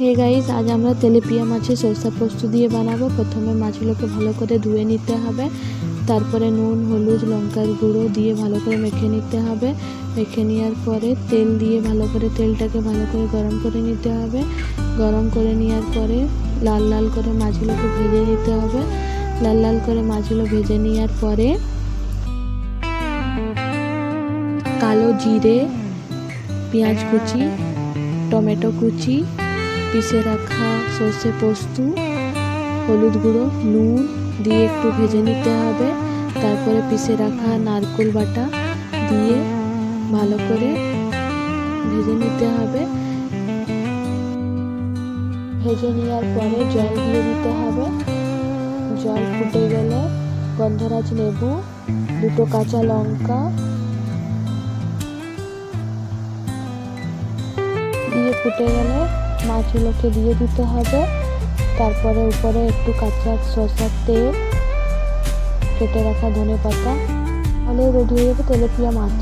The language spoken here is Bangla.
হে গাইস, আজ আমরা তেলাপিয়া মাছের সরষা পোস্ত দিয়ে বানাবো। প্রথমে মাছগুলোকে ভালো করে ধুয়ে নিতে হবে, তারপরে নুন, হলুদ, লঙ্কার গুঁড়ো দিয়ে ভালো করে মেখে নিতে হবে। মেখে নেওয়ার পরে তেল দিয়ে তেলটাকে ভালো করে গরম করে নিতে হবে। গরম করে নেওয়ার পরে লাল লাল করে মাছগুলোকে ভেজে নিতে হবে। লাল লাল করে মাছগুলো ভেজে নেওয়ার পরে কালো জিরে, পেঁয়াজ কুচি, টমেটো কুচি, পিষে রাখা সর্ষে পোস্ত, হলুদ গুঁড়ো, নুন দিয়ে একটু ভেজে নিতে হবে। তারপরে পিষে রাখা নারকেল বাটা দিয়ে ভালো করে ভেজে নিতে হবে। ভেজে নেওয়ার পরে জল দিয়ে দিতে হবে। জল ফুটে গেলে গন্ধরাজ লেবু, দুটো কাঁচা লঙ্কা দিয়ে ফুটে গেলে মাছগুলোকে দিয়ে দিতে হবে। তারপরে উপরে একটু কাঁচা সরষের তেল, কেটে রাখা ধনেপাতা, তাহলে রেডি হয়ে যাবে তেলাপিয়া মাছ।